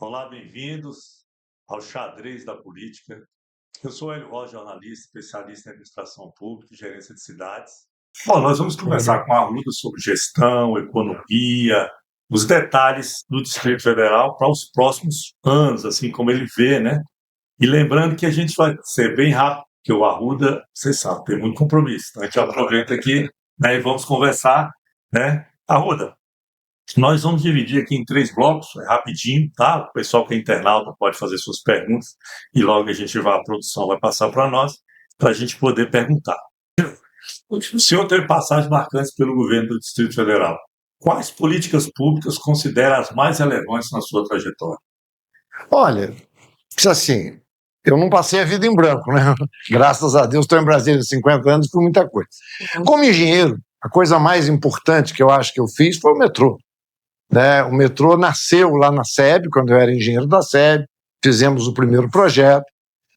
Olá, bem-vindos ao Xadrez da Política. Eu sou Hélio Rocha, jornalista, especialista em administração pública e gerência de cidades. Bom, nós vamos conversar com a Arruda sobre gestão, economia, os detalhes do Distrito Federal para os próximos anos, assim como ele vê, né? E lembrando que a gente vai ser bem rápido, porque o Arruda, vocês sabem, tem muito compromisso. Então a gente aproveita aqui, né, e vamos conversar, né? Arruda, nós vamos dividir aqui em três blocos, é rapidinho, tá? O pessoal que é internauta pode fazer suas perguntas e logo a produção vai passar para nós, para a gente poder perguntar. O senhor teve passagens marcantes pelo governo do Distrito Federal. Quais políticas públicas considera as mais relevantes na sua trajetória? Olha, isso assim, eu não passei a vida em branco, né? Graças a Deus estou em Brasília há 50 anos por muita coisa. Como engenheiro, a coisa mais importante que eu acho que eu fiz foi o metrô. Né? O metrô nasceu lá na SEB, quando eu era engenheiro da SEB, fizemos o primeiro projeto.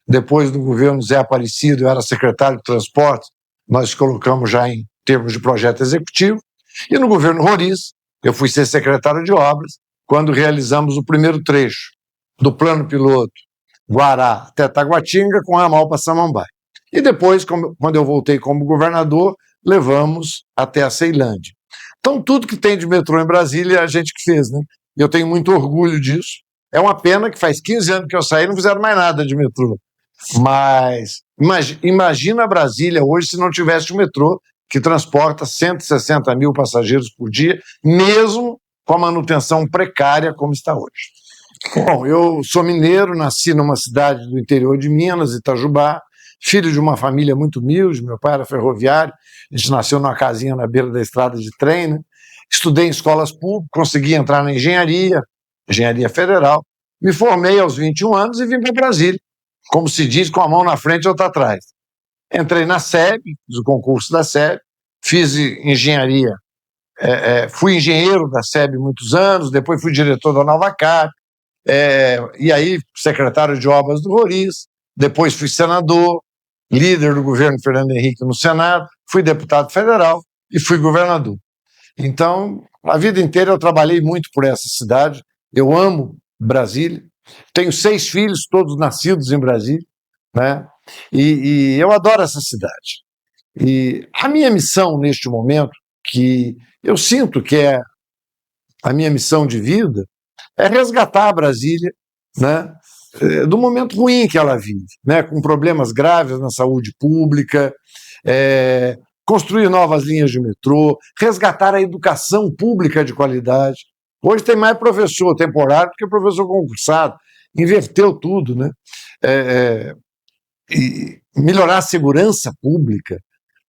Depois do governo Zé Aparecido, eu era secretário de transporte, nós colocamos já em termos de projeto executivo. E no governo Roriz, eu fui ser secretário de obras, quando realizamos o primeiro trecho do plano piloto Guará até Taguatinga, com ramal para Samambaia. E depois, quando eu voltei como governador, levamos até a Ceilândia. Então, tudo que tem de metrô em Brasília é a gente que fez, né? E eu tenho muito orgulho disso. É uma pena que faz 15 anos que eu saí e não fizeram mais nada de metrô. Mas imagina Brasília hoje se não tivesse o metrô, que transporta 160 mil passageiros por dia, mesmo com a manutenção precária como está hoje. Bom, eu sou mineiro, nasci numa cidade do interior de Minas, Itajubá, filho de uma família muito humilde, meu pai era ferroviário, a gente nasceu numa casinha na beira da estrada de trem, né? Estudei em escolas públicas, consegui entrar na engenharia federal, me formei aos 21 anos e vim para Brasília, como se diz, com a mão na frente e outra atrás. Entrei na SEB, fiz o concurso da SEB, fiz engenharia, fui engenheiro da SEB muitos anos, depois fui diretor da Navacar, e aí secretário de obras do Roriz, depois fui senador, líder do governo Fernando Henrique no Senado, fui deputado federal e fui governador. Então, a vida inteira eu trabalhei muito por essa cidade, eu amo Brasília, tenho 6 filhos, todos nascidos em Brasília, né? E eu adoro essa cidade. E a minha missão neste momento, que eu sinto que é a minha missão de vida, é resgatar a Brasília, né, do momento ruim que ela vive, né, com problemas graves na saúde pública, construir novas linhas de metrô, resgatar a educação pública de qualidade. Hoje tem mais professor temporário do que professor concursado, inverteu tudo, né? E melhorar a segurança pública.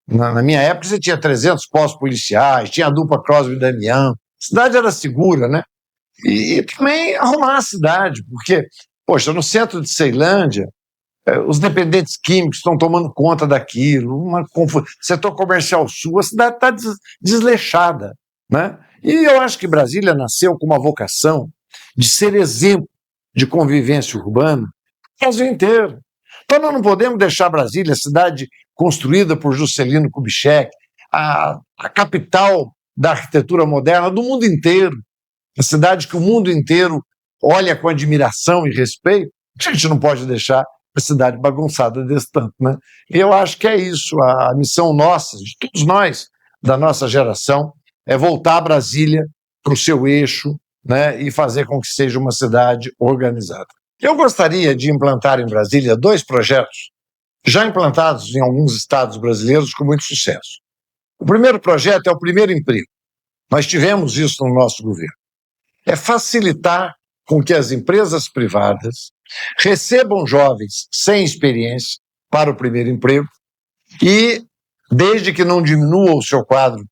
Na minha época você tinha 300 postos policiais, tinha a dupla Crosby e Damião, a cidade era segura, né? E também arrumar a cidade, porque, poxa, no centro de Ceilândia, os dependentes químicos estão tomando conta daquilo, setor comercial sul, a cidade está desleixada, né? E eu acho que Brasília nasceu com uma vocação de ser exemplo de convivência urbana no Brasil inteiro. Então nós não podemos deixar Brasília, a cidade construída por Juscelino Kubitschek, a capital da arquitetura moderna do mundo inteiro, a cidade que o mundo inteiro olha com admiração e respeito, a gente não pode deixar a cidade bagunçada desse tanto, né? E eu acho que é isso, a missão nossa, de todos nós, da nossa geração, é voltar a Brasília para o seu eixo, né, e fazer com que seja uma cidade organizada. Eu gostaria de implantar em Brasília 2 projetos, já implantados em alguns estados brasileiros com muito sucesso. O primeiro projeto é o Primeiro Emprego. Nós tivemos isso no nosso governo. É facilitar com que as empresas privadas recebam jovens sem experiência para o primeiro emprego e, desde que não diminua o seu quadro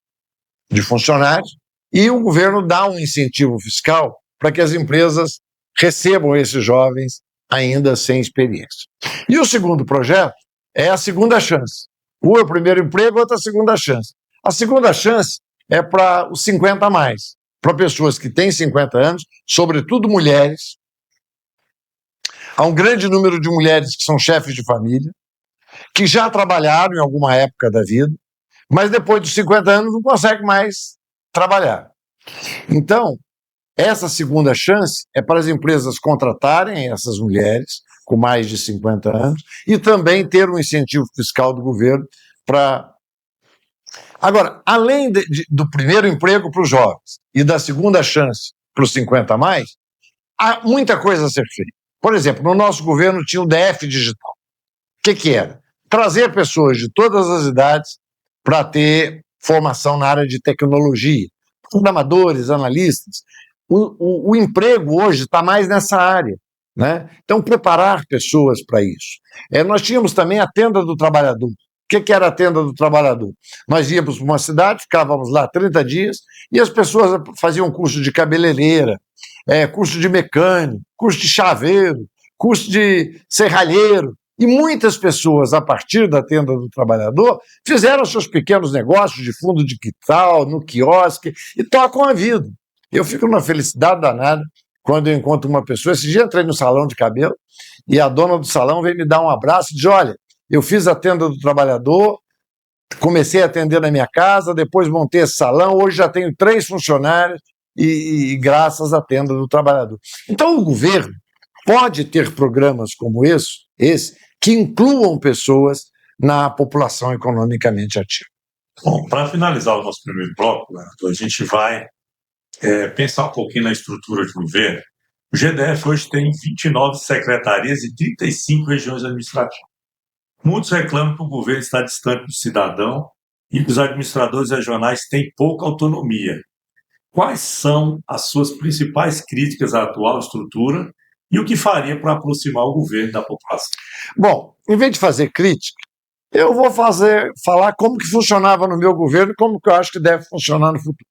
de funcionários, e o governo dá um incentivo fiscal para que as empresas recebam esses jovens ainda sem experiência. E o segundo projeto é a segunda chance. Um é o primeiro emprego, outra é a segunda chance. A segunda chance é para os 50 a mais, para pessoas que têm 50 anos, sobretudo mulheres. Há um grande número de mulheres que são chefes de família, que já trabalharam em alguma época da vida, mas depois dos 50 anos não conseguem mais trabalhar. Então, Essa segunda chance é para as empresas contratarem essas mulheres com mais de 50 anos e também ter um incentivo fiscal do governo para... Agora, além do primeiro emprego para os jovens e da segunda chance para os 50 a mais, há muita coisa a ser feita. Por exemplo, no nosso governo tinha o DF Digital. O que era? Trazer pessoas de todas as idades para ter formação na área de tecnologia, programadores, analistas. O emprego hoje está mais nessa área, né? Então, preparar pessoas para isso. Nós tínhamos também a tenda do trabalhador. O que era a tenda do trabalhador? Nós íamos para uma cidade, ficávamos lá 30 dias, e as pessoas faziam curso de cabeleireira, curso de mecânico, curso de chaveiro, curso de serralheiro. E muitas pessoas, a partir da tenda do trabalhador, fizeram seus pequenos negócios de fundo de quintal, no quiosque, e tocam a vida. Eu fico numa felicidade danada quando eu encontro uma pessoa. Esse dia entrei no salão de cabelo e a dona do salão veio me dar um abraço e diz: olha, eu fiz a tenda do trabalhador, comecei a atender na minha casa, depois montei esse salão, hoje já tenho 3 funcionários e graças à tenda do trabalhador. Então o governo pode ter programas como esse que incluam pessoas na população economicamente ativa. Bom, para finalizar o nosso primeiro bloco, a gente vai pensar um pouquinho na estrutura de governo. O GDF hoje tem 29 secretarias e 35 regiões administrativas. Muitos reclamam que o governo está distante do cidadão e que os administradores regionais têm pouca autonomia. Quais são as suas principais críticas à atual estrutura e o que faria para aproximar o governo da população? Bom, em vez de fazer crítica, eu vou falar como que funcionava no meu governo e como que eu acho que deve funcionar no futuro.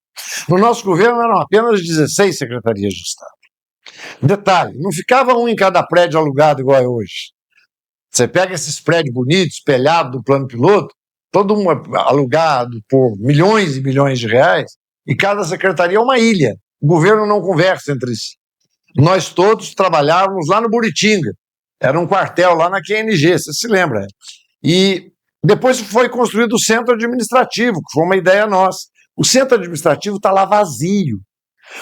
No nosso governo eram apenas 16 secretarias de Estado. Detalhe, não ficava um em cada prédio alugado igual é hoje. Você pega esses prédios bonitos, espelhados do plano piloto, todo um alugado por milhões e milhões de reais, e cada secretaria é uma ilha. O governo não conversa entre si. Nós todos trabalhávamos lá no Buritinga, era um quartel lá na QNG, você se lembra? E depois foi construído o centro administrativo, que foi uma ideia nossa. O centro administrativo está lá vazio.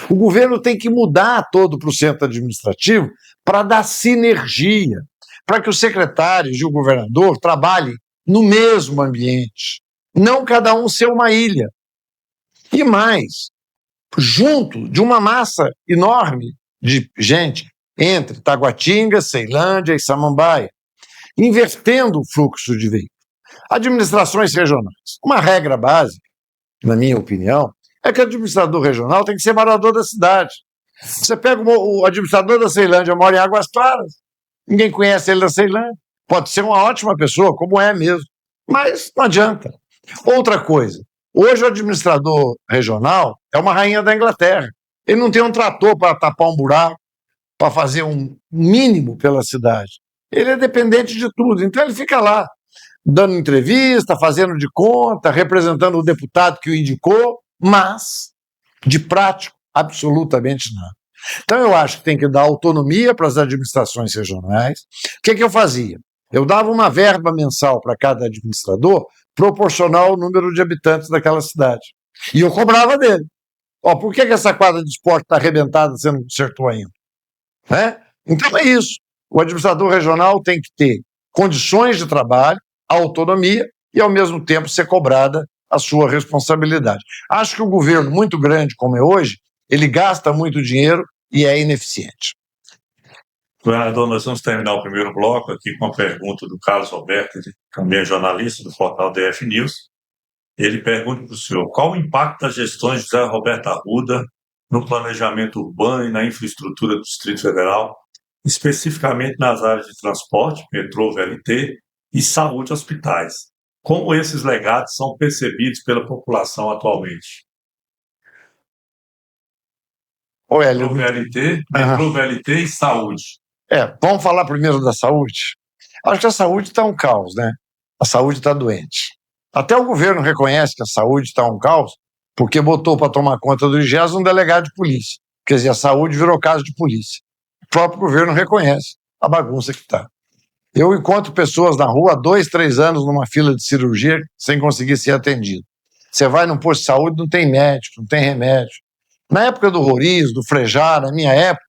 O governo tem que mudar todo para o centro administrativo para dar sinergia, para que os secretários e o governador trabalhem no mesmo ambiente, não cada um ser uma ilha. E mais, junto de uma massa enorme de gente entre Taguatinga, Ceilândia e Samambaia, invertendo o fluxo de veículos. Administrações regionais. Uma regra básica, na minha opinião, é que o administrador regional tem que ser morador da cidade. Você pega o administrador da Ceilândia, mora em Águas Claras, ninguém conhece ele da Ceilândia, pode ser uma ótima pessoa, como é mesmo, mas não adianta. Outra coisa, hoje o administrador regional é uma rainha da Inglaterra, ele não tem um trator para tapar um buraco, para fazer um mínimo pela cidade, ele é dependente de tudo, então ele fica lá, dando entrevista, fazendo de conta, representando o deputado que o indicou, mas, de prático, absolutamente nada. Então, eu acho que tem que dar autonomia para as administrações regionais. O que eu fazia? Eu dava uma verba mensal para cada administrador, proporcional ao número de habitantes daquela cidade. E eu cobrava dele. Por que essa quadra de esporte está arrebentada, você não consertou ainda? Então, é isso. O administrador regional tem que ter condições de trabalho, autonomia e, ao mesmo tempo, ser cobrada a sua responsabilidade. Acho que um governo muito grande como é hoje, ele gasta muito dinheiro e é ineficiente. Governador, nós vamos terminar o primeiro bloco aqui com a pergunta do Carlos Alberto, que também é jornalista do portal DF News. Ele pergunta para o senhor: qual o impacto das gestões de José Roberto Arruda no planejamento urbano e na infraestrutura do Distrito Federal, especificamente nas áreas de transporte, metrô, VLT, e saúde e hospitais? Como esses legados são percebidos pela população atualmente? Metrô, VLT e saúde. Vamos falar primeiro da saúde? Acho que a saúde está um caos, né? A saúde está doente. Até o governo reconhece que a saúde está um caos, porque botou para tomar conta do IGES um delegado de polícia. Quer dizer, a saúde virou caso de polícia. O próprio governo reconhece a bagunça que está. Eu encontro pessoas na rua há 2, 3 anos numa fila de cirurgia sem conseguir ser atendido. Você vai num posto de saúde, não tem médico, não tem remédio. Na época do Roriz, do Frejá, na minha época,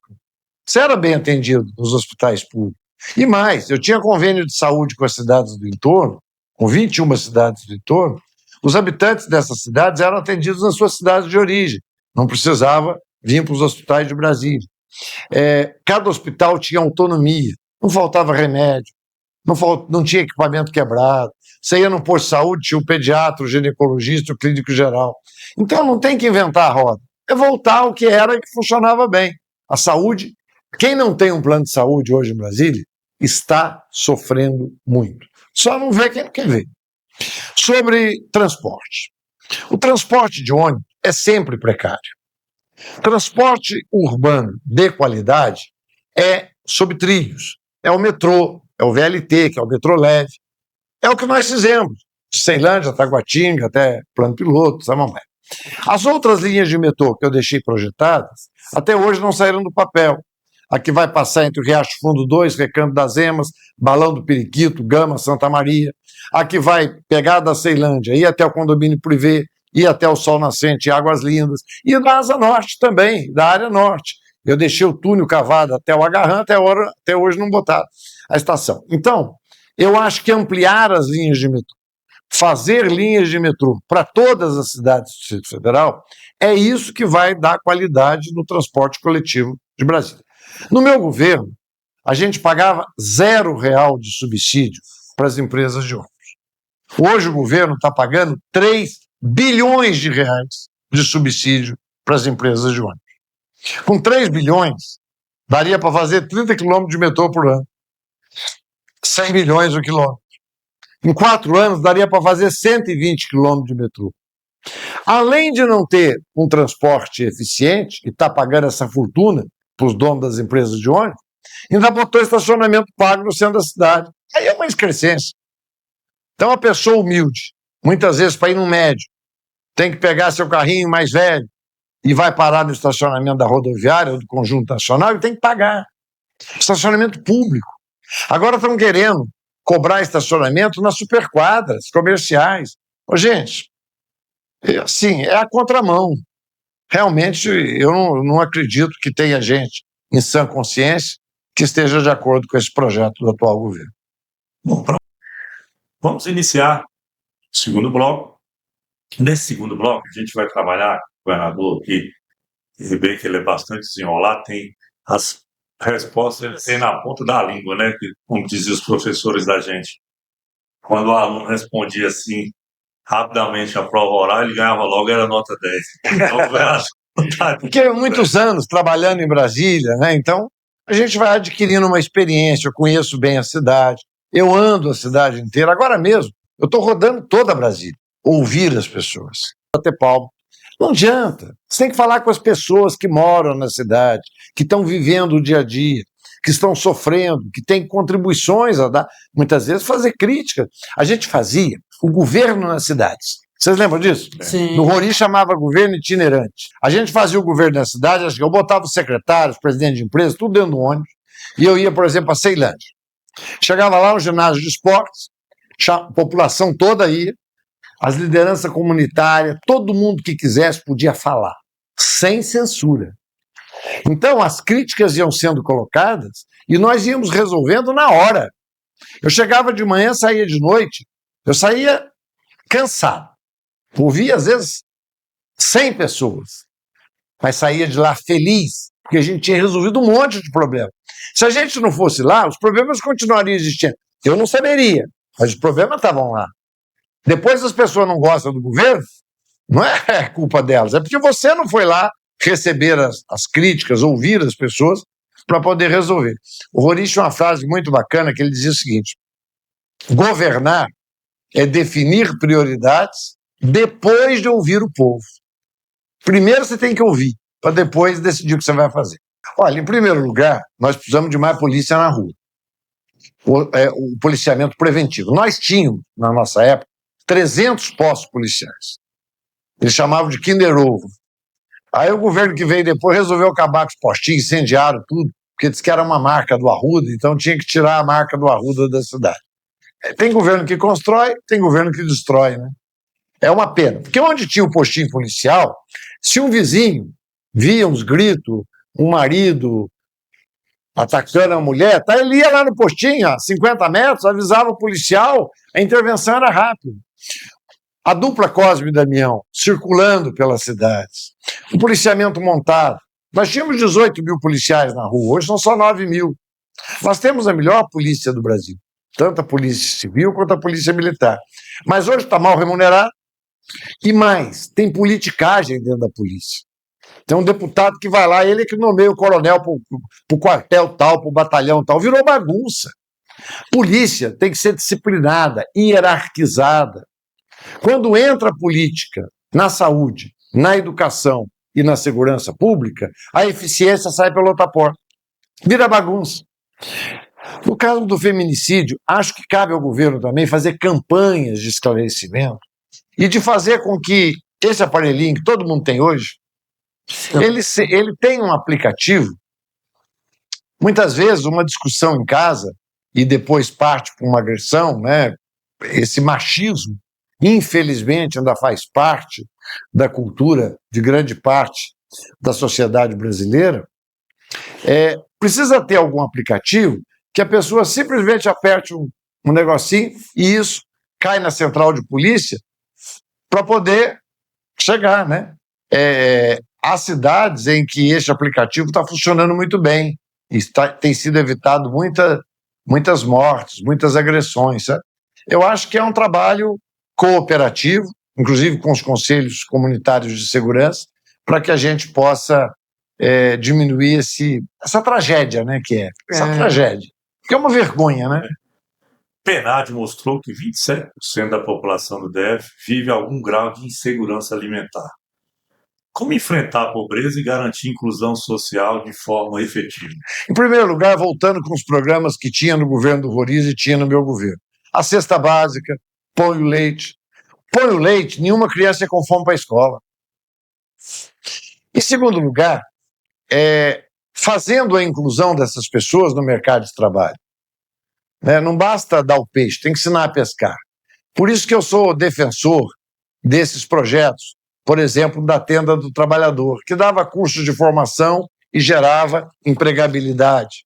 você era bem atendido nos hospitais públicos. E mais, eu tinha convênio de saúde com as cidades do entorno, com 21 cidades do entorno. Os habitantes dessas cidades eram atendidos nas suas cidades de origem. Não precisava vir para os hospitais de Brasília. Cada hospital tinha autonomia, não faltava remédio, não tinha equipamento quebrado. Você ia no posto de saúde, tinha o pediatra, o ginecologista, o clínico geral. Então não tem que inventar a roda. É voltar ao que era e que funcionava bem. A saúde, quem não tem um plano de saúde hoje em Brasília, está sofrendo muito. Só não vê quem não quer ver. Sobre transporte. O transporte de ônibus é sempre precário. Transporte urbano de qualidade é sob trilhos. É o metrô, é o VLT, que é o metrô leve. É o que nós fizemos. De Ceilândia, Taguatinga, até Plano Piloto, Samambaia. As outras linhas de metrô que eu deixei projetadas, até hoje não saíram do papel. A que vai passar entre o Riacho Fundo 2, Recanto das Emas, Balão do Periquito, Gama, Santa Maria. A que vai pegar da Ceilândia, ir até o condomínio Privé, ir até o Sol Nascente, Águas Lindas. E da Asa Norte também, da área norte. Eu deixei o túnel cavado até o Agarrã, até hoje não botaram a estação. Então, eu acho que ampliar as linhas de metrô, fazer linhas de metrô para todas as cidades do Distrito Federal, é isso que vai dar qualidade no transporte coletivo de Brasília. No meu governo, a gente pagava R$0 de subsídio para as empresas de ônibus. Hoje o governo está pagando 3 bilhões de reais de subsídio para as empresas de ônibus. Com 3 bilhões, daria para fazer 30 quilômetros de metrô por ano. 100 milhões o quilômetro. Em 4 anos, daria para fazer 120 quilômetros de metrô. Além de não ter um transporte eficiente, e está pagando essa fortuna para os donos das empresas de ônibus, ainda botou estacionamento pago no centro da cidade. Aí é uma excrescência. Então, a pessoa humilde, muitas vezes para ir no médico, tem que pegar seu carrinho mais velho e vai parar no estacionamento da rodoviária ou do Conjunto Nacional e tem que pagar. Estacionamento público. Agora estão querendo cobrar estacionamento nas superquadras comerciais. Ô, gente, assim, é a contramão. Realmente, eu não acredito que tenha gente em sã consciência que esteja de acordo com esse projeto do atual governo. Bom, vamos iniciar o segundo bloco. Nesse segundo bloco, a gente vai trabalhar com o governador aqui, e bem que ele é bastante desenrolado, tem as respostas, ele tem na ponta da língua, né? Como diziam os professores da gente. Quando o aluno respondia assim, rapidamente a prova oral, ele ganhava logo, era nota 10. Então, porque muitos anos trabalhando em Brasília, né? Então a gente vai adquirindo uma experiência, eu conheço bem a cidade, eu ando a cidade inteira, agora mesmo, eu estou rodando toda Brasília, ouvir as pessoas, bater palma. Não adianta, você tem que falar com as pessoas que moram na cidade, que estão vivendo o dia a dia, que estão sofrendo, que têm contribuições a dar, muitas vezes fazer críticas. A gente fazia o governo nas cidades. Vocês lembram disso? Sim. No Rori chamava governo itinerante. A gente fazia o governo na cidade, acho que eu botava os secretários, presidente de empresa, tudo dentro do ônibus, e eu ia, por exemplo, a Ceilândia. Chegava lá, um ginásio de esportes, a população toda ia, as lideranças comunitárias, todo mundo que quisesse podia falar, sem censura. Então, as críticas iam sendo colocadas e nós íamos resolvendo na hora. Eu chegava de manhã, saía de noite, eu saía cansado. Ouvia, às vezes, 100 pessoas, mas saía de lá feliz, porque a gente tinha resolvido um monte de problema. Se a gente não fosse lá, os problemas continuariam existindo. Eu não saberia, mas os problemas estavam lá. Depois as pessoas não gostam do governo, não é culpa delas, é porque você não foi lá receber as críticas, ouvir as pessoas para poder resolver. O Rori tinha uma frase muito bacana que ele dizia o seguinte: governar é definir prioridades depois de ouvir o povo. Primeiro você tem que ouvir, para depois decidir o que você vai fazer. Olha, em primeiro lugar, nós precisamos de mais polícia na rua. O policiamento preventivo. Nós tínhamos, na nossa época, 300 postos policiais. Eles chamavam de Kinder Ovo. Aí o governo que veio depois resolveu acabar com os postinhos, incendiaram tudo, porque disse que era uma marca do Arruda, então tinha que tirar a marca do Arruda da cidade. Tem governo que constrói, tem governo que destrói, né? É uma pena, porque onde tinha o postinho policial, se um vizinho via uns gritos, um marido atacando a mulher, tá, ele ia lá no postinho, a 50 metros, avisava o policial, a intervenção era rápida. A dupla Cosme e Damião circulando pelas cidades, o policiamento montado. Nós tínhamos 18 mil policiais na rua, hoje são só 9 mil. Nós temos a melhor polícia do Brasil, tanto a polícia civil quanto a polícia militar. Mas hoje está mal remunerado e mais, tem politicagem dentro da polícia. Tem um deputado que vai lá, ele que nomeia o coronel para o quartel tal, para o batalhão tal, virou bagunça. Polícia tem que ser disciplinada, hierarquizada. Quando entra a política na saúde, na educação e na segurança pública, a eficiência sai pela outra porta. Vira bagunça. No caso do feminicídio, acho que cabe ao governo também fazer campanhas de esclarecimento e de fazer com que esse aparelhinho que todo mundo tem hoje, ele tem um aplicativo, muitas vezes uma discussão em casa e depois parte para uma agressão, né? Esse machismo, infelizmente, ainda faz parte da cultura de grande parte da sociedade brasileira. Precisa ter algum aplicativo que a pessoa simplesmente aperte um negocinho e isso cai na central de polícia para poder chegar, né? Há cidades em que este aplicativo está funcionando muito bem e tem sido evitado muitas mortes, muitas agressões, sabe? Eu acho que é um trabalho cooperativo, inclusive com os conselhos comunitários de segurança, para que a gente possa diminuir essa tragédia, né, essa tragédia, que é uma vergonha, né? PNAD mostrou que 27% da população do DF vive algum grau de insegurança alimentar. Como enfrentar a pobreza e garantir inclusão social de forma efetiva? Em primeiro lugar, voltando com os programas que tinha no governo do Roriz e tinha no meu governo. A cesta básica, pão e leite. Pão e leite, nenhuma criança é com fome para a escola. Em segundo lugar, fazendo a inclusão dessas pessoas no mercado de trabalho. Não basta dar o peixe, tem que ensinar a pescar. Por isso que eu sou defensor desses projetos, por exemplo, da Tenda do Trabalhador, que dava cursos de formação e gerava empregabilidade.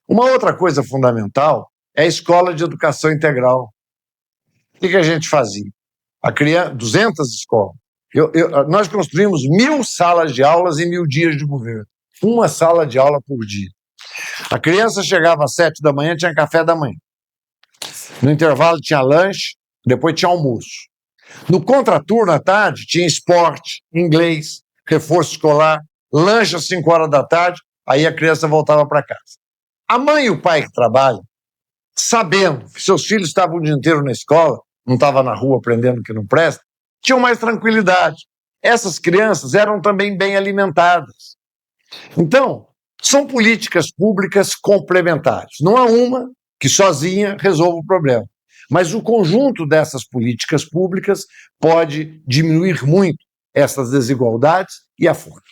Uma outra coisa fundamental é a escola de educação integral. O que a gente fazia? 200 escolas. Nós construímos 1.000 salas de aulas em 1.000 dias de governo. Uma sala de aula por dia. A criança chegava às 7 da manhã, tinha café da manhã. No intervalo tinha lanche, depois tinha almoço. No contraturno à tarde tinha esporte, inglês, reforço escolar, lanche às 5 horas da tarde, aí a criança voltava para casa. A mãe e o pai que trabalham, sabendo que seus filhos estavam o dia inteiro na escola, não estavam na rua aprendendo que não presta, tinham mais tranquilidade. Essas crianças eram também bem alimentadas. Então, são políticas públicas complementares. Não há uma que sozinha resolva o problema. Mas o conjunto dessas políticas públicas pode diminuir muito essas desigualdades e a fome.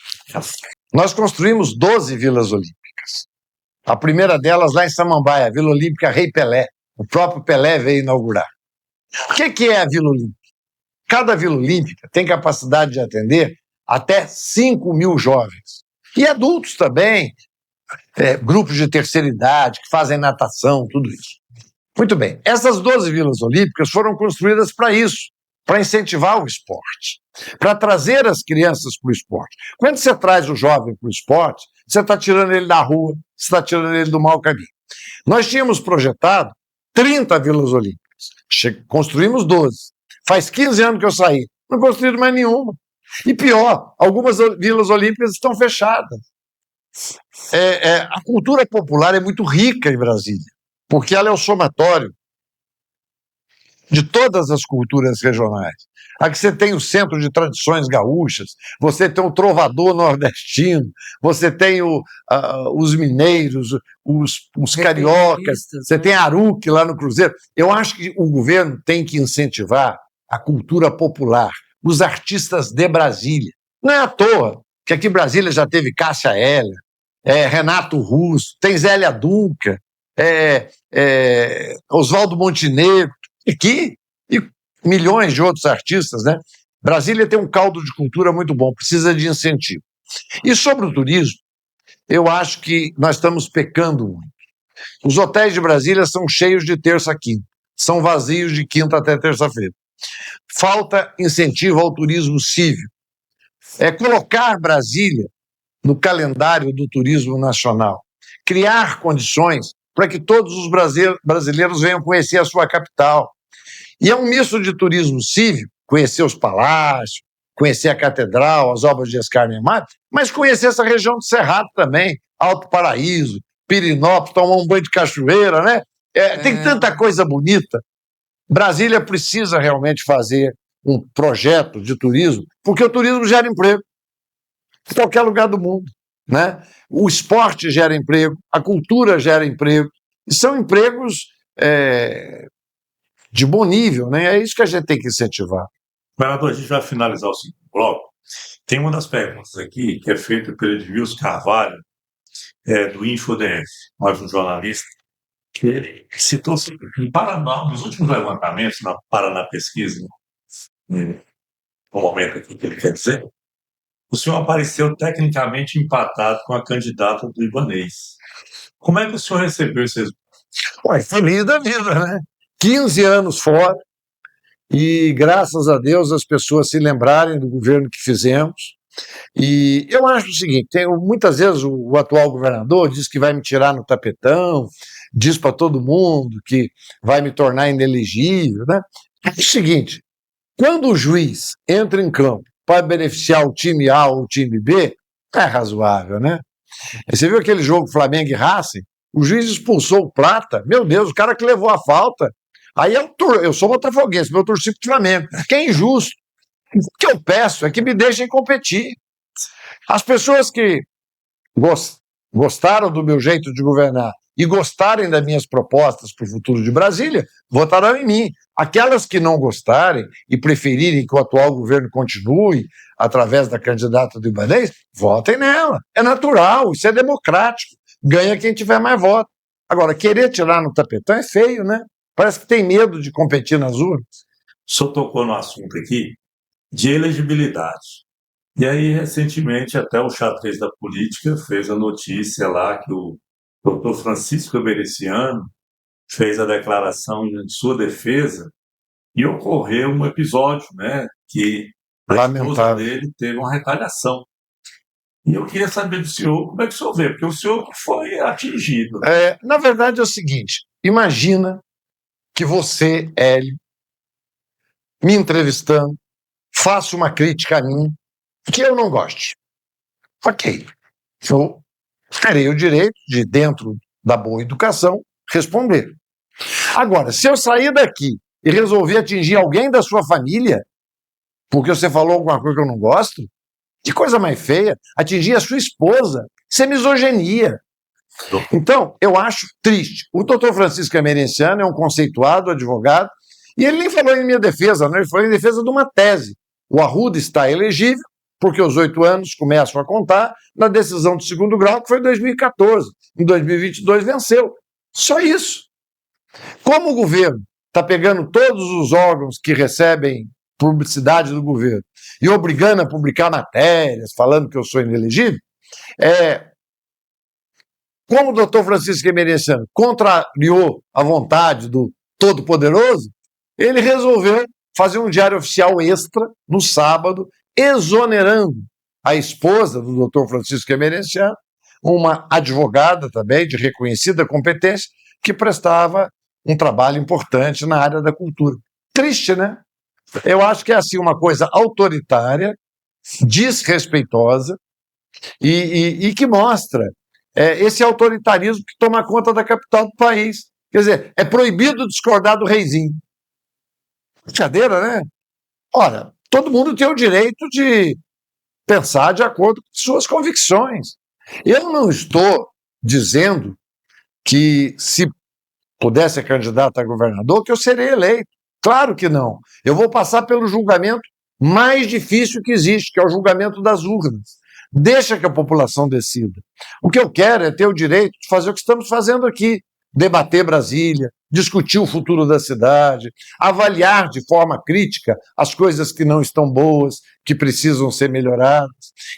Nós construímos 12 vilas olímpicas. A primeira delas lá em Samambaia, a Vila Olímpica Rei Pelé. O próprio Pelé veio inaugurar. O que é a Vila Olímpica? Cada Vila Olímpica tem capacidade de atender até 5.000 jovens. E adultos também, grupos de terceira idade, que fazem natação, tudo isso. Muito bem, essas 12 vilas olímpicas foram construídas para isso, para incentivar o esporte, para trazer as crianças para o esporte. Quando você traz o jovem para o esporte, você está tirando ele da rua, você está tirando ele do mau caminho. Nós tínhamos projetado 30 vilas olímpicas, construímos 12. Faz 15 anos que eu saí, não construíram mais nenhuma. E pior, algumas vilas olímpicas estão fechadas. A cultura popular é muito rica em Brasília, porque ela é o somatório de todas as culturas regionais. Aqui você tem o Centro de Tradições Gaúchas, você tem o Trovador Nordestino, você tem os mineiros, os cariocas, você tem Aruque lá no Cruzeiro. Eu acho que o governo tem que incentivar a cultura popular, os artistas de Brasília. Não é à toa que aqui em Brasília já teve Cássia Eller, Renato Russo, tem Zélia Dunca, Oswaldo Montenegro, e milhões de outros artistas, né? Brasília tem um caldo de cultura muito bom, precisa de incentivo. E sobre o turismo, eu acho que nós estamos pecando muito. Os hotéis de Brasília são cheios de terça a quinta, são vazios de quinta até terça-feira. Falta incentivo ao turismo cívil. É colocar Brasília no calendário do turismo nacional, criar condições para que todos os brasileiros venham conhecer a sua capital. E é um misto de turismo cívil, conhecer os palácios, conhecer a catedral, as obras de Oscar Niemeyer, mas conhecer essa região do Cerrado também, Alto Paraíso, Pirinópolis, tomar um banho de cachoeira, né? Tem tanta coisa bonita. Brasília precisa realmente fazer um projeto de turismo, porque o turismo gera emprego em qualquer lugar do mundo, né? O esporte gera emprego, a cultura gera emprego, e são empregos de bom nível, né? É isso que a gente tem que incentivar. Governador, a gente vai finalizar o segundo bloco. Tem uma das perguntas aqui que é feita pelo Edmilson Carvalho, do InfoDF, mais um jornalista, que ele citou em Paraná, nos últimos levantamentos, na Paraná Pesquisa, no momento aqui que ele quer dizer, o senhor apareceu tecnicamente empatado com a candidata do Ibanez. Como é que o senhor recebeu esse resultado? Ué, feliz da vida, né? 15 anos fora, e graças a Deus as pessoas se lembrarem do governo que fizemos. E eu acho o seguinte, muitas vezes o atual governador diz que vai me tirar no tapetão, diz para todo mundo que vai me tornar inelegível, né? É o seguinte, quando o juiz entra em campo para beneficiar o time A ou o time B, é razoável, né? Você viu aquele jogo Flamengo e Racing? O juiz expulsou o Plata, meu Deus, o cara que levou a falta. Aí eu sou botafoguense, meu torcido do Flamengo, que é injusto. O que eu peço é que me deixem competir. As pessoas que gostaram do meu jeito de governar e gostarem das minhas propostas para o futuro de Brasília, votarão em mim. Aquelas que não gostarem e preferirem que o atual governo continue através da candidata do Ibanez, votem nela. É natural, isso é democrático. Ganha quem tiver mais voto. Agora, querer tirar no tapetão é feio, né? Parece que tem medo de competir nas urnas. O senhor tocou no assunto aqui de elegibilidade. E aí, recentemente, até o Xadrez da Política fez a notícia lá que o doutor Francisco Emereciano fez a declaração em sua defesa e ocorreu um episódio, né, que a esposa dele teve uma retaliação. E eu queria saber do senhor como é que o senhor vê, porque o senhor foi atingido. Na verdade é o seguinte, imagina que você, Hélio, me entrevistando, faça uma crítica a mim que eu não goste. Ok, eu terei o direito de, dentro da boa educação, responder. Agora, se eu sair daqui e resolver atingir alguém da sua família, porque você falou alguma coisa que eu não gosto, que coisa mais feia, atingir a sua esposa, isso é misoginia. Então, eu acho triste. O doutor Francisco Emereciano é um conceituado advogado, e ele nem falou em minha defesa, não, ele falou em defesa de uma tese. O Arruda está elegível, porque os 8 anos começam a contar na decisão de segundo grau, que foi em 2014. Em 2022 venceu. Só isso. Como o governo está pegando todos os órgãos que recebem publicidade do governo e obrigando a publicar matérias, falando que eu sou inelegível, como o doutor Francisco Emereciano contrariou a vontade do Todo-Poderoso, ele resolveu fazer um diário oficial extra no sábado, exonerando a esposa do doutor Francisco Emereciano, uma advogada também de reconhecida competência, que prestava um trabalho importante na área da cultura. Triste, né? Eu acho que é assim uma coisa autoritária, desrespeitosa e que mostra esse autoritarismo que toma conta da capital do país. Quer dizer, é proibido discordar do reizinho. Brincadeira, né? Ora, todo mundo tem o direito de pensar de acordo com suas convicções. Eu não estou dizendo que, se pudesse ser candidato a governador, que eu serei eleito. Claro que não. Eu vou passar pelo julgamento mais difícil que existe, que é o julgamento das urnas. Deixa que a população decida. O que eu quero é ter o direito de fazer o que estamos fazendo aqui, debater Brasília, discutir o futuro da cidade, avaliar de forma crítica as coisas que não estão boas, que precisam ser melhoradas.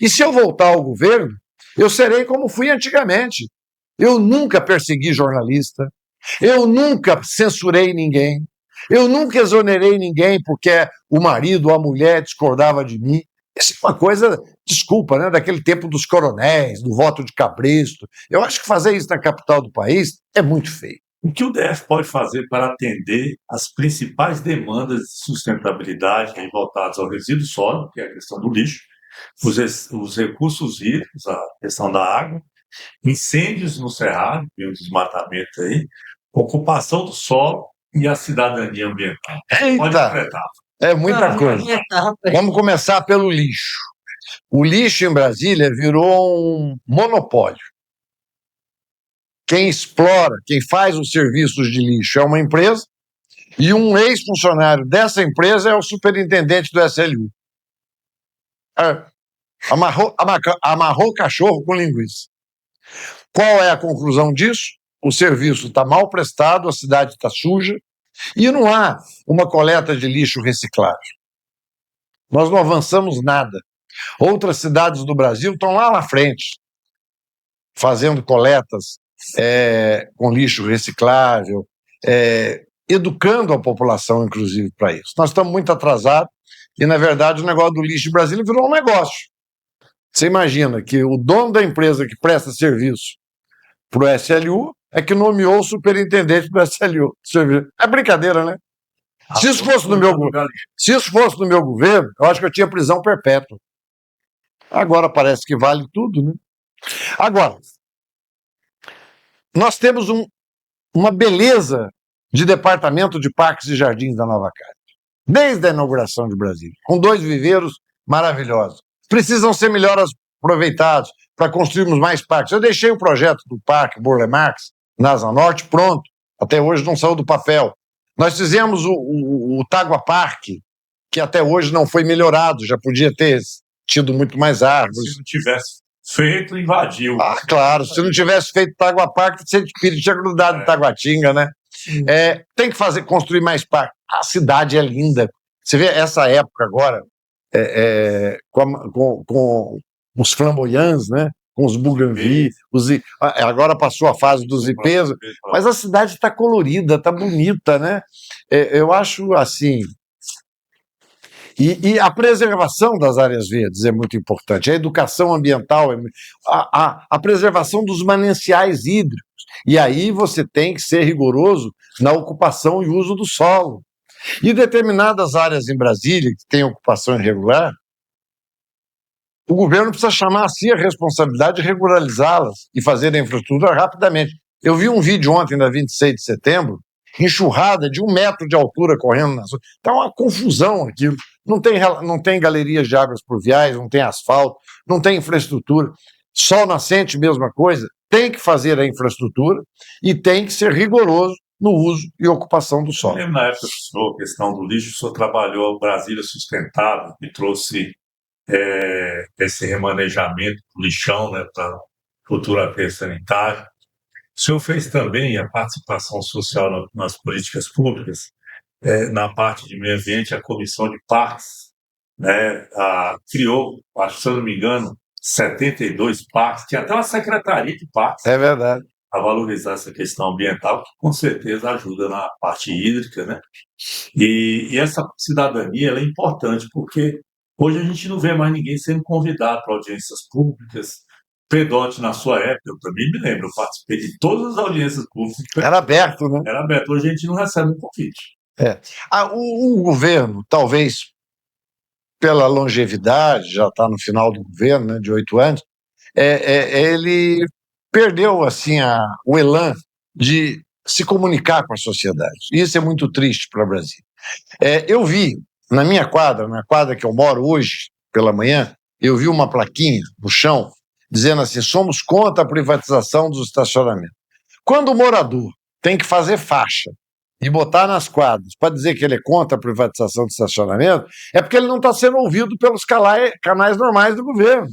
E se eu voltar ao governo, eu serei como fui antigamente. Eu nunca persegui jornalista, eu nunca censurei ninguém, eu nunca exonerei ninguém porque o marido ou a mulher discordava de mim. Isso é uma coisa, desculpa, né, daquele tempo dos coronéis, do voto de cabresto. Eu acho que fazer isso na capital do país é muito feio. O que o DF pode fazer para atender as principais demandas de sustentabilidade aí voltadas ao resíduo sólido, que é a questão do lixo, os recursos hídricos, a questão da água, incêndios no cerrado, e o desmatamento aí, ocupação do solo e a cidadania ambiental? Pode Eita, completar. é muita coisa. Vamos começar pelo lixo. O lixo em Brasília virou um monopólio. Quem explora, quem faz os serviços de lixo é uma empresa e um ex-funcionário dessa empresa é o superintendente do SLU. Amarrou o cachorro com linguiça. Qual é a conclusão disso? O serviço está mal prestado, a cidade está suja e não há uma coleta de lixo reciclável. Nós não avançamos nada. Outras cidades do Brasil estão lá na frente, fazendo coletas com lixo reciclável, educando a população, inclusive, para isso. Nós estamos muito atrasados e, na verdade, o negócio do lixo em Brasília virou um negócio. Você imagina que o dono da empresa que presta serviço para o SLU é que nomeou o superintendente do SLU. É brincadeira, né? Se isso fosse no meu governo, eu acho que eu tinha prisão perpétua. Agora parece que vale tudo, né? Agora, nós temos uma beleza de departamento de parques e jardins da Nova Casa, desde a inauguração de Brasília, com 2 viveiros maravilhosos. Precisam ser melhor aproveitados para construirmos mais parques. Eu deixei o projeto do Parque Burle Marx, na Asa Norte, pronto. Até hoje não saiu do papel. Nós fizemos o Tagua Parque, que até hoje não foi melhorado, já podia ter tido muito mais árvores. Se não tivesse feito, invadiu. Ah, claro, se não tivesse feito Tagua Parque, você tinha grudado em Taguatinga, né? Tem que construir mais parques. A cidade é linda. Você vê essa época agora, com os flamboyants, né? Com os bougainville, agora passou a fase dos ipês, mas a cidade está colorida, está bonita, né? Eu acho assim. E a preservação das áreas verdes é muito importante, a educação ambiental, a preservação dos mananciais hídricos. E aí você tem que ser rigoroso na ocupação e uso do solo. E determinadas áreas em Brasília que têm ocupação irregular, o governo precisa chamar a si a responsabilidade de regularizá-las e fazer a infraestrutura rapidamente. Eu vi um vídeo ontem, na 26 de setembro, enxurrada de 1 metro de altura correndo na rua. Está uma confusão aquilo. Não tem galerias de águas pluviais, não tem asfalto, não tem infraestrutura. Sol nascente, mesma coisa. Tem que fazer a infraestrutura e tem que ser rigoroso no uso e ocupação do solo. Eu lembro na época do senhor, a questão do lixo, o senhor trabalhou Brasília Sustentável e trouxe esse remanejamento do lixão, né, para futura aterro sanitário. O senhor fez também a participação social nas políticas públicas, na parte de meio ambiente, a comissão de parques, né, criou, acho, se eu não me engano, 72 parques, tinha até uma secretaria de parques. É verdade. A valorizar essa questão ambiental, que com certeza ajuda na parte hídrica, né? E essa cidadania ela é importante, porque hoje a gente não vê mais ninguém sendo convidado para audiências públicas. Pedote, na sua época, eu também me lembro, eu participei de todas as audiências públicas. Era aberto, né? Era aberto, hoje a gente não recebe um convite. O governo, talvez pela longevidade, já está no final do governo, né, de 8 anos, ele perdeu assim o elan de se comunicar com a sociedade. Isso é muito triste para o Brasil. Eu vi na minha quadra, na quadra que eu moro hoje, pela manhã, eu vi uma plaquinha no chão dizendo assim: somos contra a privatização dos estacionamentos. Quando o morador tem que fazer faixa e botar nas quadras para dizer que ele é contra a privatização do estacionamento, é porque ele não está sendo ouvido pelos canais normais do governo.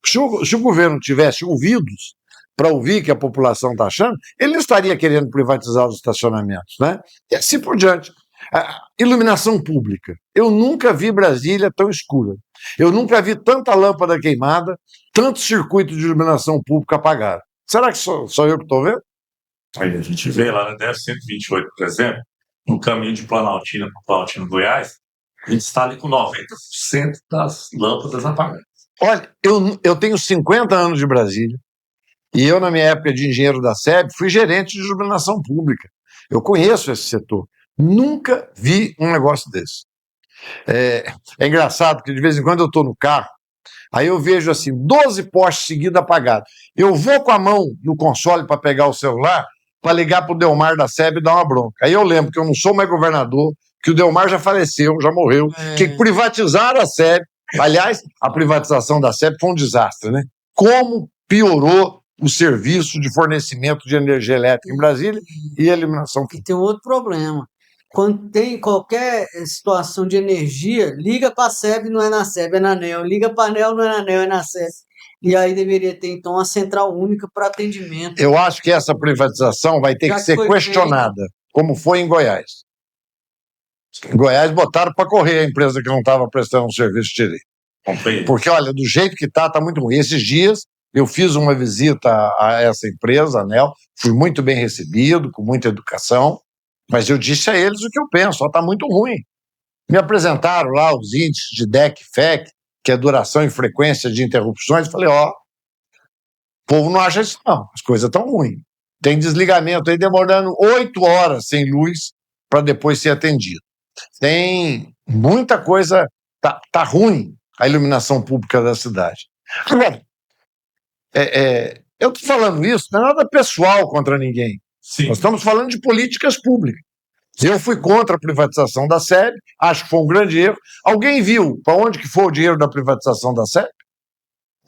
Se o governo tivesse ouvidos, para ouvir o que a população está achando, ele não estaria querendo privatizar os estacionamentos, né? E assim por diante. A iluminação pública. Eu nunca vi Brasília tão escura. Eu nunca vi tanta lâmpada queimada, tanto circuito de iluminação pública apagado. Será que sou eu que estou vendo? Aí a gente vê lá na DF-128, por exemplo, no caminho de Planaltina para Planaltina, Goiás, a gente está ali com 90% das lâmpadas apagadas. Olha, eu tenho 50 anos de Brasília e eu, na minha época de engenheiro da SEB, fui gerente de iluminação pública. Eu conheço esse setor. Nunca vi um negócio desse. É engraçado que de vez em quando eu estou no carro, aí eu vejo assim, 12 postes seguidos apagados. Eu vou com a mão no console para pegar o celular, para ligar para o Delmar da SEB e dar uma bronca. Aí eu lembro que eu não sou mais governador, que o Delmar já faleceu, já morreu, que privatizaram a SEB. Aliás, a privatização da SEB foi um desastre, né? Como piorou o serviço de fornecimento de energia elétrica em Brasília e a eliminação. E tem um outro problema. Quando tem qualquer situação de energia, liga para a SEB, não é na SEB, é na ANEEL. Liga para a ANEEL, não é na ANEEL, é na SEB. E aí deveria ter, então, uma central única para atendimento. Eu acho que essa privatização vai ter que ser questionada, como foi em Goiás. Em Goiás botaram para correr a empresa que não estava prestando um serviço direito. Porque, olha, do jeito que está muito ruim. Esses dias eu fiz uma visita a essa empresa, a ANEEL, fui muito bem recebido, com muita educação, mas eu disse a eles o que eu penso, está muito ruim. Me apresentaram lá os índices de DEC, FEC, que é duração e frequência de interrupções, falei, o povo não acha isso não, as coisas estão ruins. Tem desligamento aí demorando 8 horas sem luz para depois ser atendido. Tem muita coisa, tá ruim a iluminação pública da cidade. Agora, eu estou falando isso, não é nada pessoal contra ninguém. Sim. Nós estamos falando de políticas públicas. Eu fui contra a privatização da SEB, acho que foi um grande erro. Alguém viu para onde que foi o dinheiro da privatização da SEB?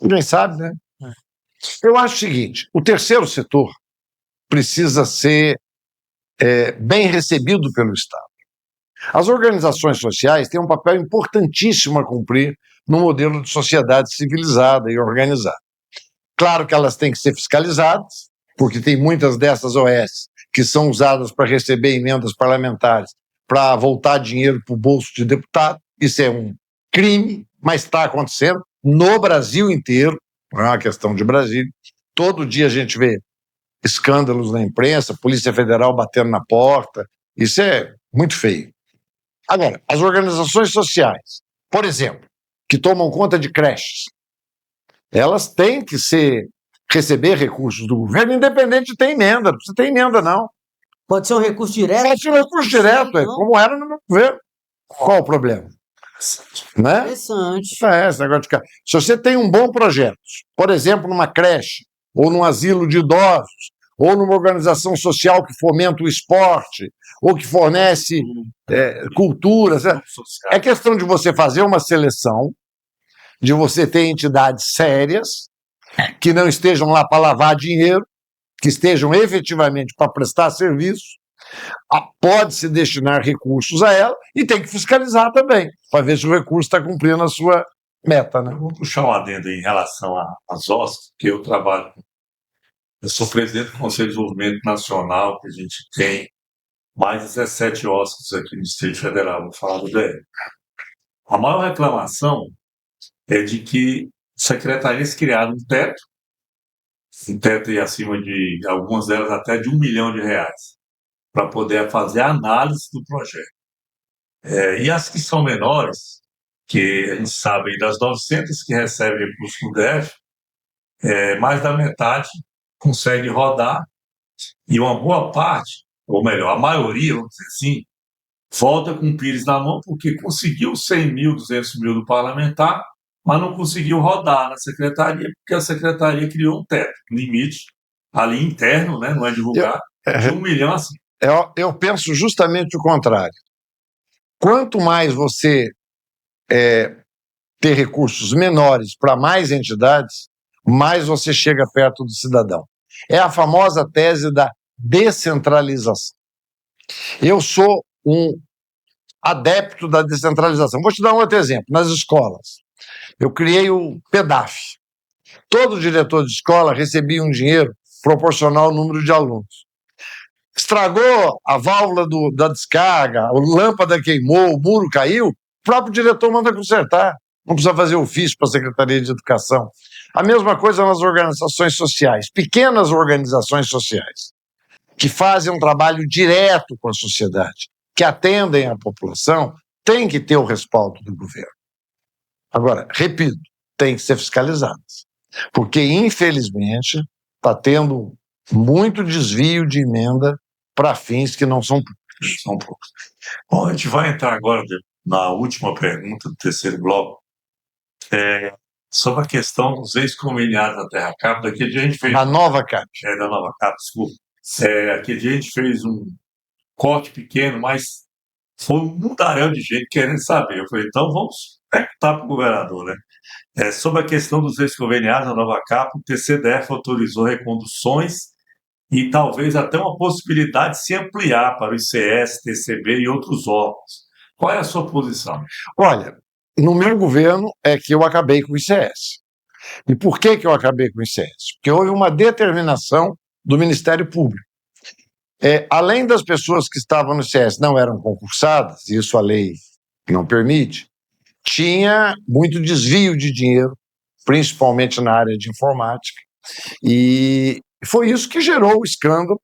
Ninguém sabe, né? Eu acho o seguinte, o terceiro setor precisa ser bem recebido pelo Estado. As organizações sociais têm um papel importantíssimo a cumprir no modelo de sociedade civilizada e organizada. Claro que elas têm que ser fiscalizadas, porque tem muitas dessas OS que são usadas para receber emendas parlamentares, para voltar dinheiro para o bolso de deputado. Isso é um crime, mas está acontecendo no Brasil inteiro, não é uma questão de Brasília. Todo dia a gente vê escândalos na imprensa, Polícia Federal batendo na porta, isso é muito feio. Agora, as organizações sociais, por exemplo, que tomam conta de creches, elas têm que receber recursos do governo, independente de ter emenda. Não precisa ter emenda, não. Pode ser um recurso direto? Pode ser um recurso direto, como era no meu governo. Qual o problema? Né? Interessante. Esse negócio de... Se você tem um bom projeto, por exemplo, numa creche, ou num asilo de idosos, ou numa organização social que fomenta o esporte, ou que fornece cultura, é questão de você fazer uma seleção, de você ter entidades sérias, que não estejam lá para lavar dinheiro, que estejam efetivamente para prestar serviço, pode-se destinar recursos a ela e tem que fiscalizar também, para ver se o recurso está cumprindo a sua meta. Né? Vou puxar um adendo em relação às OSCs, que eu trabalho. Eu sou presidente do Conselho de Desenvolvimento Nacional, que a gente tem mais de 17 OSCs aqui no Distrito Federal, vou falar do DF. A maior reclamação é de que secretarias criaram um teto e acima de, algumas delas até de R$1 milhão, para poder fazer a análise do projeto. E as que são menores, que a gente sabe, das 900 que recebem recursos do DF, mais da metade consegue rodar, e uma boa parte, ou melhor, a maioria, vamos dizer assim, volta com o pires na mão, porque conseguiu 100 mil, 200 mil do parlamentar, mas não conseguiu rodar na secretaria, porque a secretaria criou um teto, limite, ali interno, né, não é divulgado, de 1 milhão assim. Eu penso justamente o contrário. Quanto mais você ter recursos menores para mais entidades, mais você chega perto do cidadão. É a famosa tese da descentralização. Eu sou um adepto da descentralização. Vou te dar um outro exemplo. Nas escolas, eu criei o PEDAF, Todo diretor de escola recebia um dinheiro proporcional ao número de alunos. Estragou a válvula da descarga, a lâmpada queimou, o muro caiu, o próprio diretor manda consertar. Não precisa fazer ofício para a Secretaria de Educação. A mesma coisa nas organizações sociais, pequenas organizações sociais, que fazem um trabalho direto com a sociedade, que atendem a população, têm que ter o respaldo do governo. Agora, repito, tem que ser fiscalizadas, porque, infelizmente, está tendo muito desvio de emenda para fins que não são públicos. São poucos. Bom, a gente vai entrar agora na última pergunta do terceiro bloco, sobre a questão dos ex-conveniados da Terra Cap. Daquele dia a gente fez... A nova CAP. Da nova CAP, desculpa. Aquele dia a gente fez um corte pequeno, mas foi um mundaréu de gente querendo saber. Eu falei, então vamos perguntar para o governador, né? Sobre a questão dos ex-conveniados da nova CAP, o TCDF autorizou reconduções e talvez até uma possibilidade de se ampliar para o ICS, TCB e outros órgãos. Qual é a sua posição? Olha, no meu governo é que eu acabei com o ICS. E por que eu acabei com o ICS? Porque houve uma determinação do Ministério Público. Além das pessoas que estavam no ICS não eram concursadas, isso a lei não permite, tinha muito desvio de dinheiro, principalmente na área de informática, e foi isso que gerou o escândalo,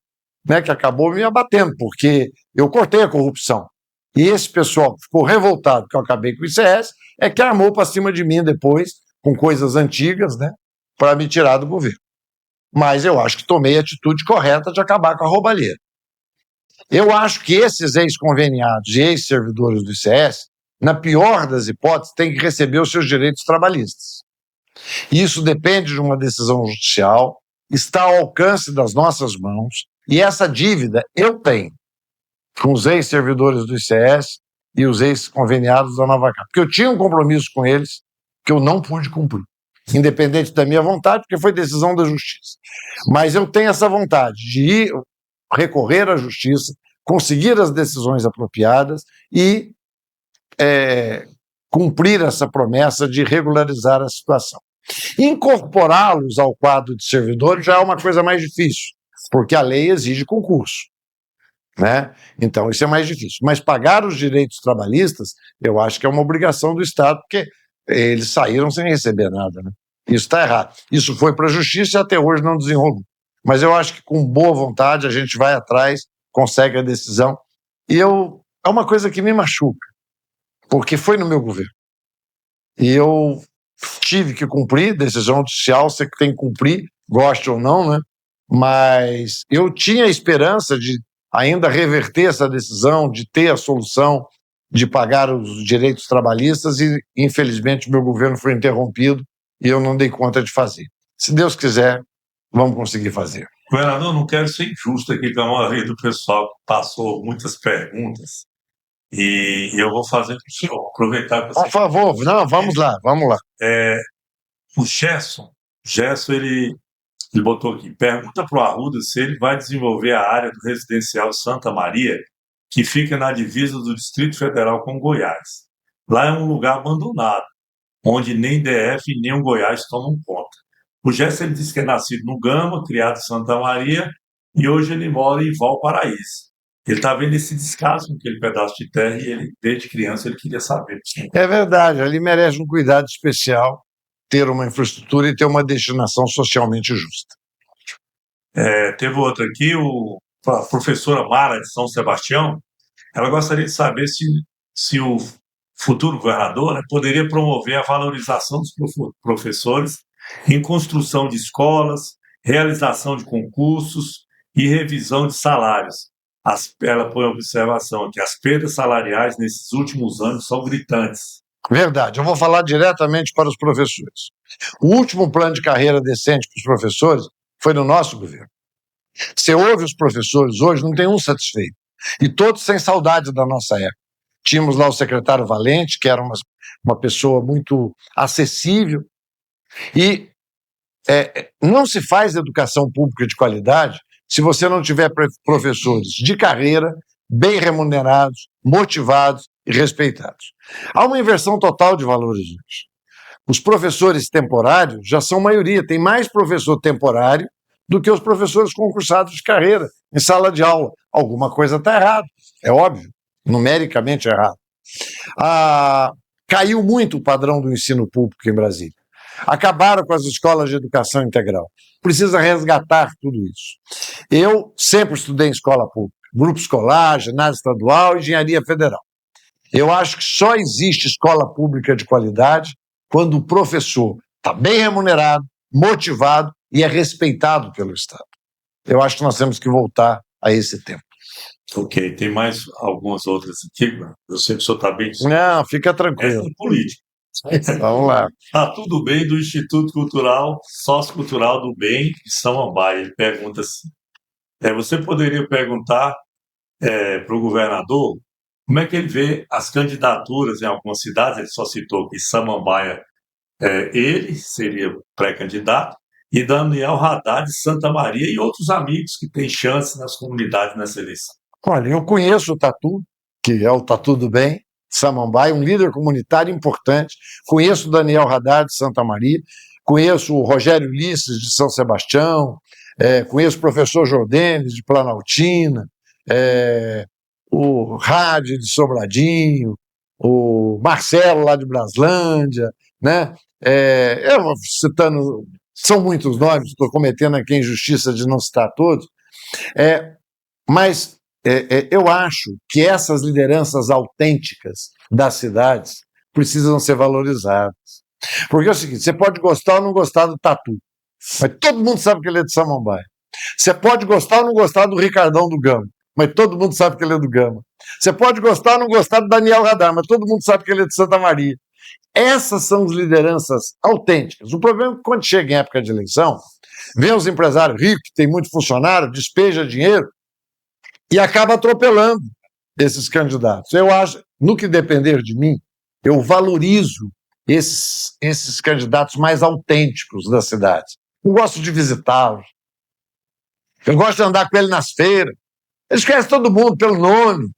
né, que acabou me abatendo, porque eu cortei a corrupção. E esse pessoal que ficou revoltado que eu acabei com o ICS é que armou para cima de mim depois, com coisas antigas, né, para me tirar do governo. Mas eu acho que tomei a atitude correta de acabar com a roubalheira. Eu acho que esses ex-conveniados e ex-servidores do ICS, na pior das hipóteses, têm que receber os seus direitos trabalhistas. Isso depende de uma decisão judicial, está ao alcance das nossas mãos, e essa dívida eu tenho com os ex-servidores do ICS e os ex-conveniados da Nova Cap. Porque eu tinha um compromisso com eles que eu não pude cumprir, independente da minha vontade, porque foi decisão da Justiça. Mas eu tenho essa vontade de ir recorrer à Justiça, conseguir as decisões apropriadas e cumprir essa promessa de regularizar a situação. Incorporá-los ao quadro de servidores já é uma coisa mais difícil, porque a lei exige concurso, né? Então isso é mais difícil. Mas pagar os direitos trabalhistas, eu acho que é uma obrigação do Estado, porque eles saíram sem receber nada, né? Isso está errado. Isso foi para a Justiça e até hoje não desenrolou. Mas eu acho que com boa vontade a gente vai atrás, consegue a decisão. E é uma coisa que me machuca, porque foi no meu governo. E eu tive que cumprir, decisão judicial, você que tem que cumprir, goste ou não, né? Mas eu tinha a esperança de ainda reverter essa decisão, de ter a solução de pagar os direitos trabalhistas e, infelizmente, o meu governo foi interrompido e eu não dei conta de fazer. Se Deus quiser, vamos conseguir fazer. Governador, não quero ser injusto aqui com a maioria do pessoal que passou muitas perguntas e eu vou fazer para o senhor, aproveitar para você. Por favor, não, vamos lá. O Gerson, ele botou aqui, pergunta para o Arruda se ele vai desenvolver a área do residencial Santa Maria, que fica na divisa do Distrito Federal com Goiás. Lá é um lugar abandonado, onde nem DF nem o Goiás tomam conta. O Gerson, ele disse que é nascido no Gama, criado em Santa Maria, e hoje ele mora em Valparaíso. Ele está vendo esse descaso com aquele pedaço de terra e ele, desde criança, ele queria saber. É verdade, ali merece um cuidado especial ter uma infraestrutura e ter uma destinação socialmente justa. Teve outro aqui, a professora Mara de São Sebastião, ela gostaria de saber se o futuro governador, né, poderia promover a valorização dos professores em construção de escolas, realização de concursos e revisão de salários. Ela põe a observação aqui, as perdas salariais nesses últimos anos são gritantes. Verdade, eu vou falar diretamente para os professores. O último plano de carreira decente para os professores foi no nosso governo. Você ouve os professores hoje, não tem um satisfeito. E todos sem saudade da nossa época. Tínhamos lá o secretário Valente, que era uma pessoa muito acessível. E não se faz educação pública de qualidade se você não tiver professores de carreira, bem remunerados, motivados e respeitados. Há uma inversão total de valores hoje. os professores temporários já são maioria, tem mais professor temporário do que os professores concursados de carreira em sala de aula. Alguma coisa está errada, é óbvio, numericamente errado. Caiu muito o padrão do ensino público em Brasília. Acabaram com as escolas de educação integral. Precisa resgatar tudo isso. Eu sempre estudei em escola pública, grupo escolar, ginásio estadual e engenharia federal. Eu acho que só existe escola pública de qualidade quando o professor está bem remunerado, motivado e é respeitado pelo Estado. Eu acho que nós temos que voltar a esse tempo. Ok, tem mais algumas outras aqui. Eu sei que o senhor está bem. Não, fica Essa tranquilo. é política. Vamos lá. Tá tudo bem do Instituto Cultural Sociocultural do Bem de Samambaia. Ele pergunta assim: você poderia perguntar para o governador como é que ele vê as candidaturas em algumas cidades? Ele só citou que Samambaia, ele seria pré-candidato, e Daniel Haddad de Santa Maria e outros amigos que têm chance nas comunidades nessa eleição. Olha, eu conheço o Tatu, que é o Tatu do Bem, Samambaia, um líder comunitário importante. Conheço o Daniel Haddad de Santa Maria, conheço o Rogério Ulisses de São Sebastião, conheço o professor Jordanes de Planaltina, o Rádio de Sobradinho, o Marcelo lá de Braslândia, né? Eu vou citando, são muitos nomes, estou cometendo aqui a injustiça de não citar todos, mas eu acho que essas lideranças autênticas das cidades precisam ser valorizadas. Porque é o seguinte, você pode gostar ou não gostar do Tatu, mas todo mundo sabe que ele é de Samambaia. Você pode gostar ou não gostar do Ricardão do Gama, mas todo mundo sabe que ele é do Gama. Você pode gostar ou não gostar do Daniel Haddad, mas todo mundo sabe que ele é de Santa Maria. Essas são as lideranças autênticas. O problema é que quando chega em época de eleição, vem os empresários ricos, que têm muito funcionário, despeja dinheiro, e acaba atropelando esses candidatos. Eu acho, no que depender de mim, eu valorizo esses candidatos mais autênticos da cidade. Eu gosto de visitá-los. Eu gosto de andar com ele nas feiras. Eles conhecem todo mundo pelo nome.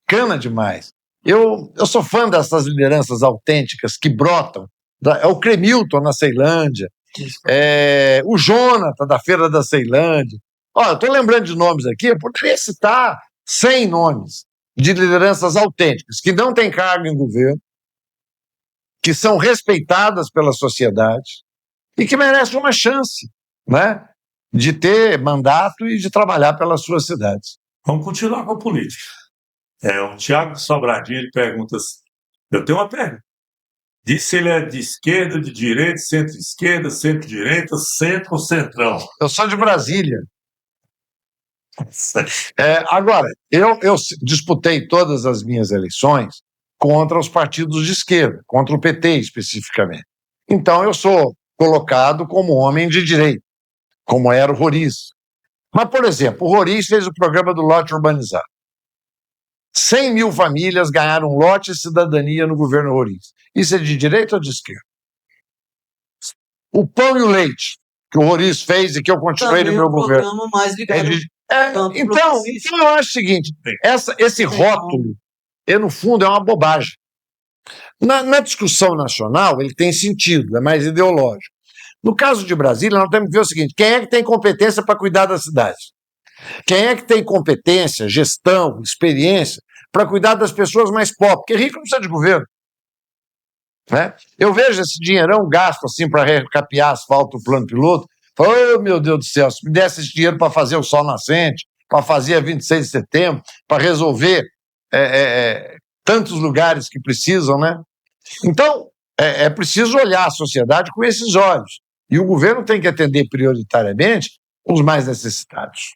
Cana demais. Eu sou fã dessas lideranças autênticas que brotam. É o Cremilton na Ceilândia, o Jonathan da Feira da Ceilândia. Olha, estou lembrando de nomes aqui, eu poderia citar 100 nomes de lideranças autênticas, que não têm cargo em governo, que são respeitadas pela sociedade e que merecem uma chance, né, de ter mandato e de trabalhar pelas suas cidades. Vamos continuar com a política. O Tiago Sobradinho, ele pergunta assim, eu tenho uma pergunta. Diz se ele é de esquerda, de direita, centro-esquerda, centro-direita, centro ou centrão. Eu sou de Brasília. Agora, eu disputei todas as minhas eleições contra os partidos de esquerda, contra o PT especificamente. Então eu sou colocado como homem de direita, como era o Roriz. Mas, por exemplo, o Roriz fez o programa do lote urbanizado. 100 mil famílias ganharam lote e cidadania no governo Roriz. Isso é de direita ou de esquerda? O pão e o leite que o Roriz fez e que eu continuei no meu governo. Mais ligado então, eu acho o seguinte, esse rótulo, no fundo, é uma bobagem. Na discussão nacional, ele tem sentido, é mais ideológico. No caso de Brasília, nós temos que ver o seguinte, quem é que tem competência para cuidar da cidade? Quem é que tem competência, gestão, experiência para cuidar das pessoas mais pobres? Porque rico não precisa de governo. Né? Eu vejo esse dinheirão gasto assim para recapear asfalto, o plano piloto. Oh, meu Deus do céu, se me desse esse dinheiro para fazer o sol nascente, para fazer a 26 de setembro, para resolver tantos lugares que precisam, né? Então, é preciso olhar a sociedade com esses olhos. E o governo tem que atender prioritariamente os mais necessitados.